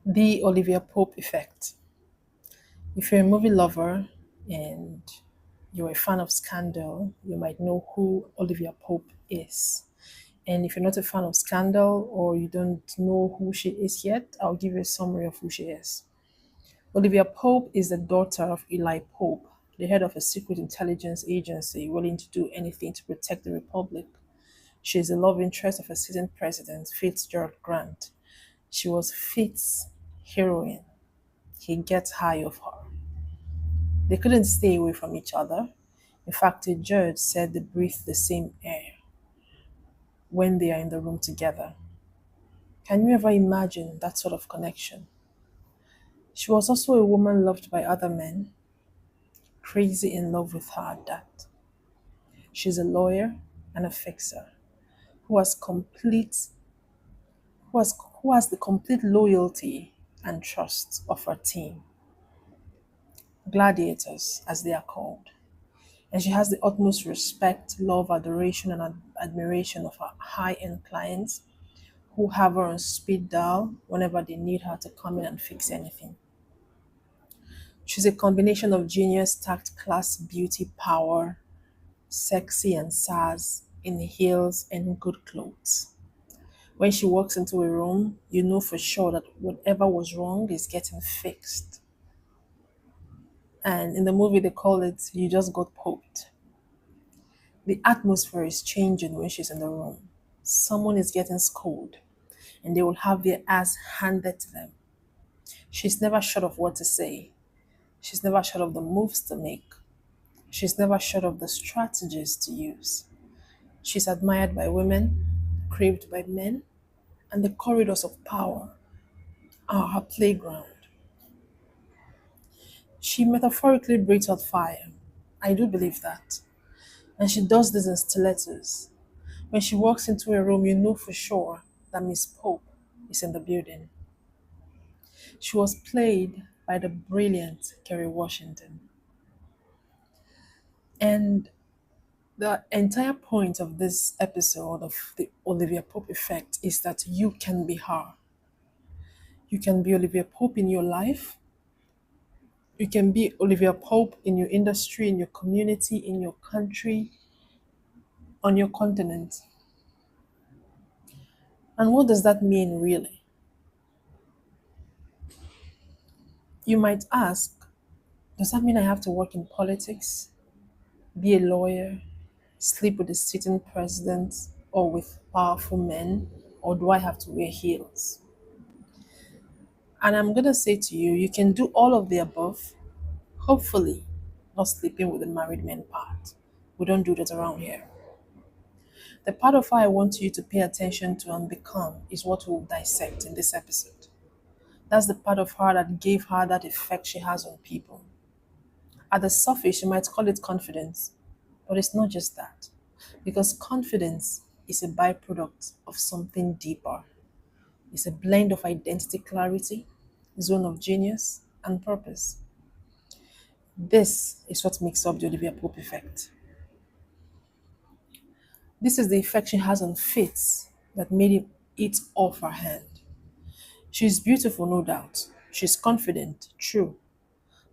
The Olivia Pope Effect. If you're a movie lover and you're a fan of Scandal, you might know who Olivia Pope is. And if you're not a fan of Scandal or you don't know who she is yet, I'll give you a summary of who she is. Olivia Pope is the daughter of Eli Pope, the head of a secret intelligence agency willing to do anything to protect the Republic. She is the love interest of a sitting president, Fitzgerald Grant. She was Fitz's heroine. He gets high of her. They couldn't stay away from each other. In fact, a judge said they breathe the same air when they are in the room together. Can you ever imagine that sort of connection? She was also a woman loved by other men, crazy in love with her at that. She's a lawyer and a fixer who has complete who has the complete loyalty and trust of her team, gladiators as they are called. And she has the utmost respect, love, adoration, and admiration of her high-end clients who have her on speed dial whenever they need her to come in and fix anything. She's a combination of genius, tact, class, beauty, power, sexy and sass, in heels and good clothes. When she walks into a room, you know for sure that whatever was wrong is getting fixed. And in the movie, they call it "You Just Got Poked." The atmosphere is changing when she's in the room. Someone is getting scolded, and they will have their ass handed to them. She's never short of what to say. She's never short of the moves to make. She's never short of the strategies to use. She's admired by women, craved by men, and the corridors of power are her playground. She metaphorically breathes out fire. I do believe that. And she does this in stilettos. When she walks into a room, you know for sure that Miss Pope is in the building. She was played by the brilliant Kerry Washington. And the entire point of this episode of the Olivia Pope Effect is that you can be her. You can be Olivia Pope in your life. You can be Olivia Pope in your industry, in your community, in your country, on your continent. And what does that mean really? You might ask, does that mean I have to work in politics, be a lawyer, sleep with a sitting president or with powerful men, or do I have to wear heels? And I'm going to say to you, you can do all of the above, hopefully, not sleeping with the married men part. We don't do that around here. The part of her I want you to pay attention to and become is what we'll dissect in this episode. That's the part of her that gave her that effect she has on people. At the surface, you might call it confidence, but it's not just that. Because confidence is a byproduct of something deeper. It's a blend of identity clarity, zone of genius, and purpose. This is what makes up the Olivia Pope effect. This is the effect she has on Fitz that made him eat off her hand. She's beautiful, no doubt. She's confident, true.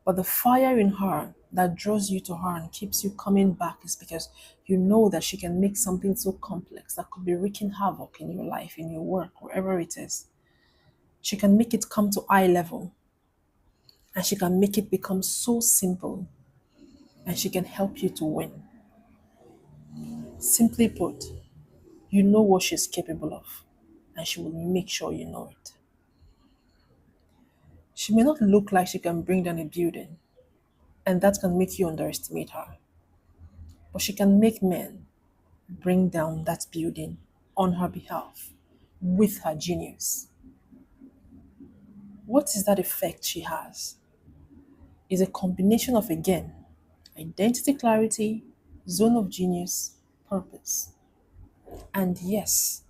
But the fire in her that draws you to her and keeps you coming back is because you know that she can make something so complex that could be wreaking havoc in your life, in your work, wherever it is. She can make it come to eye level and she can make it become so simple and she can help you to win. Simply put, you know what she's capable of and she will make sure you know it. She may not look like she can bring down a building, and that can make you underestimate her. But she can make men bring down that building on her behalf with her genius. What is that effect she has? Is a combination of, again, identity clarity, zone of genius, purpose. And yes,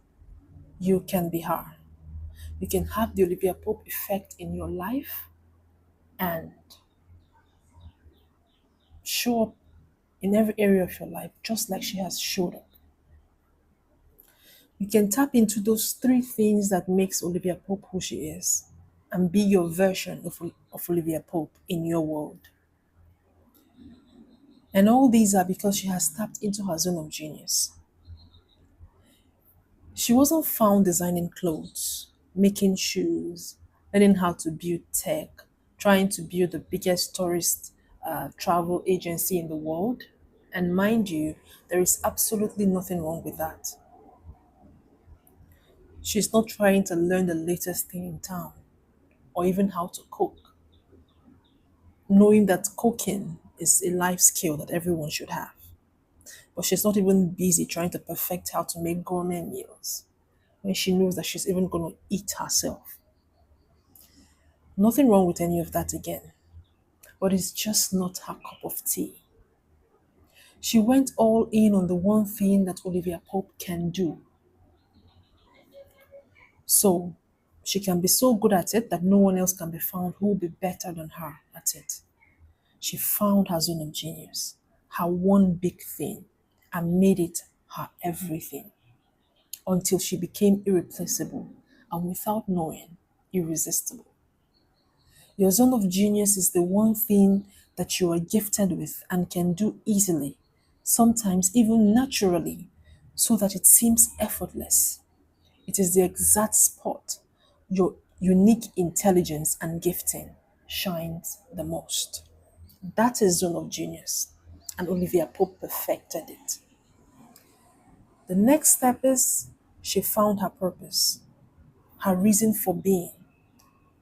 you can be her. You can have the Olivia Pope effect in your life and show up in every area of your life, just like she has showed up. You can tap into those three things that makes Olivia Pope who she is. and be your version of Olivia Pope in your world. And all these are because she has tapped into her zone of genius. She wasn't found designing clothes, making shoes, learning how to build tech, trying to build the biggest tourist travel agency in the world. And mind you, there is absolutely nothing wrong with that. She's not trying to learn the latest thing in town or even how to cook, knowing that cooking is a life skill that everyone should have. But she's not even busy trying to perfect how to make gourmet meals when she knows that she's even going to eat herself. Nothing wrong with any of that again, but it's just not her cup of tea. She went all in on the one thing that Olivia Pope can do. So she can be so good at it that no one else can be found who will be better than her at it. She found her zone of genius, her one big thing, and made it her everything until she became irreplaceable and without knowing, irresistible. Your zone of genius is the one thing that you are gifted with and can do easily, sometimes even naturally, so that it seems effortless. It is the exact spot your unique intelligence and gifting shines the most. That is zone of genius, and Olivia Pope perfected it. The next step is she found her purpose, her reason for being,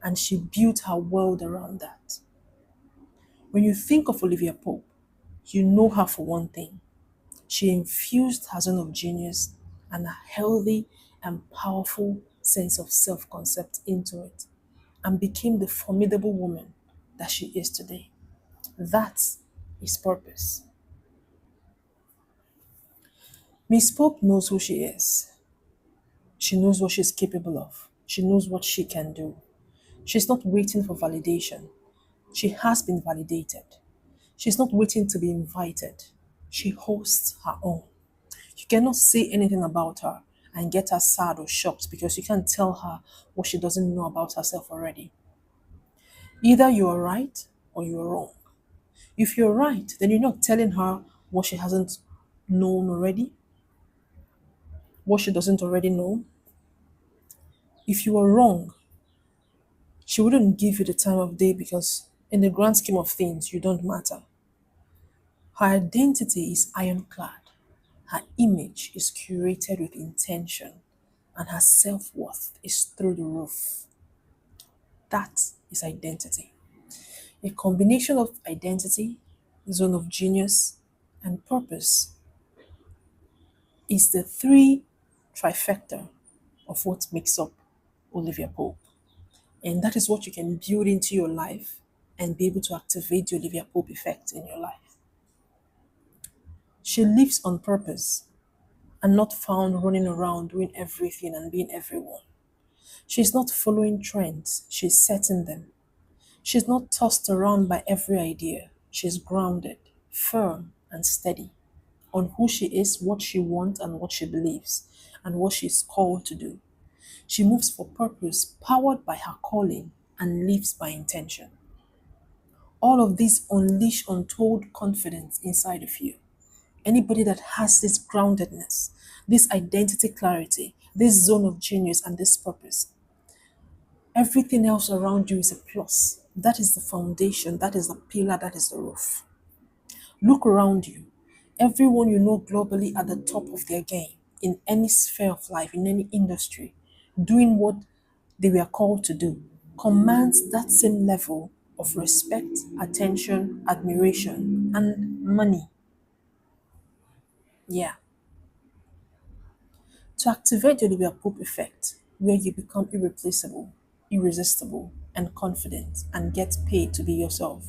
and she built her world around that. When you think of Olivia Pope, you know her for one thing. She infused her zone of genius and a healthy and powerful sense of self concept into it and became the formidable woman that she is today. That is purpose. Miss Pope knows who she is. She knows what she's capable of. She knows what she can do. She's not waiting for validation. She has been validated. She's not waiting to be invited. She hosts her own. You cannot say anything about her and get her sad or shocked because you can't tell her what she doesn't know about herself already. Either you are right or you are wrong. If you're right, then you're not telling her what she hasn't known already, what she doesn't already know. If you are wrong, she wouldn't give you the time of day because, in the grand scheme of things, you don't matter. Her identity is ironclad. Her image is curated with intention, and her self worth is through the roof. That is identity. A combination of identity, zone of genius, and purpose is the three trifecta of what makes up Olivia Pope. And that is what you can build into your life and be able to activate the Olivia Pope effect in your life. She lives on purpose and not found running around doing everything and being everyone. She's not following trends, she's setting them. She's not tossed around by every idea. She's grounded, firm, and steady on who she is, what she wants, and what she believes, and what she's called to do. She moves for purpose, powered by her calling, and lives by intention. All of these unleash untold confidence inside of you. Anybody that has this groundedness, this identity clarity, this zone of genius, and this purpose, everything else around you is a plus. That is the foundation, that is the pillar, that is the roof. Look around you. Everyone you know globally at the top of their game, in any sphere of life, in any industry, doing what they were called to do, commands that same level of respect, attention, admiration, and money. Yeah. To activate the Olivia Pope effect, where you become irreplaceable, irresistible, and confident, and get paid to be yourself,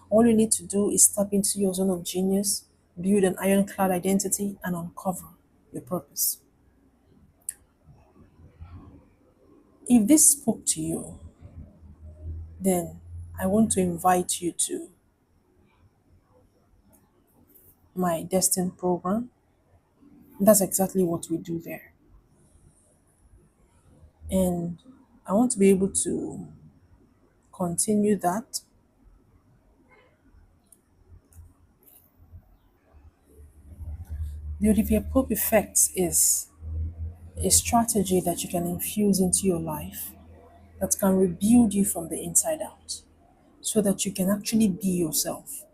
all you need to do is step into your zone of genius, build an ironclad identity, and uncover your purpose. If this spoke to you, then I want to invite you to my Destin program. That's exactly what we do there. And I want to be able to continue that, the Olivia Pope effect is a strategy that you can infuse into your life that can rebuild you from the inside out so that you can actually be yourself.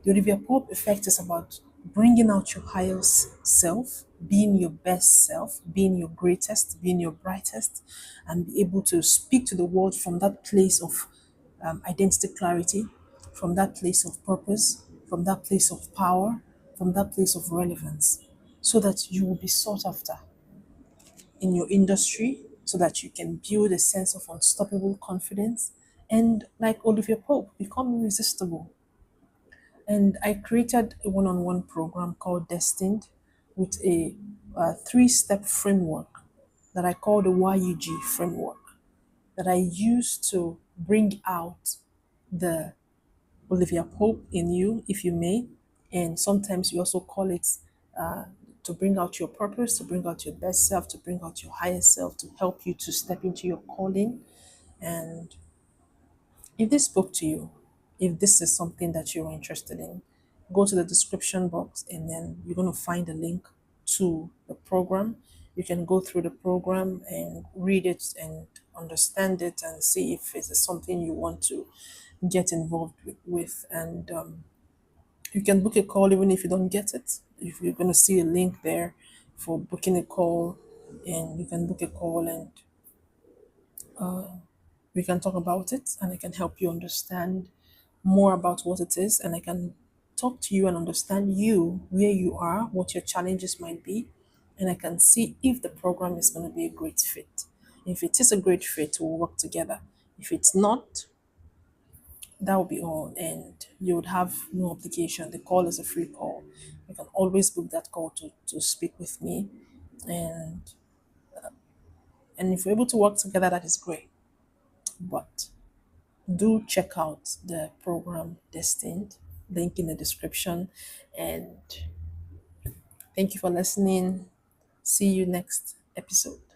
The Olivia Pope effect is about bringing out your highest self, being your best self, being your greatest, being your brightest, and be able to speak to the world from that place of identity clarity, from that place of purpose, from that place of power, from that place of relevance, so that you will be sought after in your industry, so that you can build a sense of unstoppable confidence, and like Olivia Pope, become irresistible. And I created a one on one program called Destined with a 3 step framework that I call the YUG framework that I use to bring out the Olivia Pope in you, if you may. And sometimes we also call it to bring out your purpose, to bring out your best self, to bring out your highest self, to help you to step into your calling. And if this spoke to you, if this is something that you're interested in, go to the description box and then you're going to find a link to the program. You can go through the program and read it and understand it and see if it's something you want to get involved with. And you can book a call even if you don't get it. If you're going to see a link there for booking a call, and you can book a call and we can talk about it and I can help you understand more about what it is, and I can talk to you and understand you, where you are, what your challenges might be, and I can see if the program is going to be a great fit. If it is a great fit, we'll work together. If it's not, that will be all, and you would have no obligation. The call is a free call. You can always book that call to speak with me, and if we're able to work together, that is great. But do check out the program Destined, link in the description. And thank you for listening. See you next episode.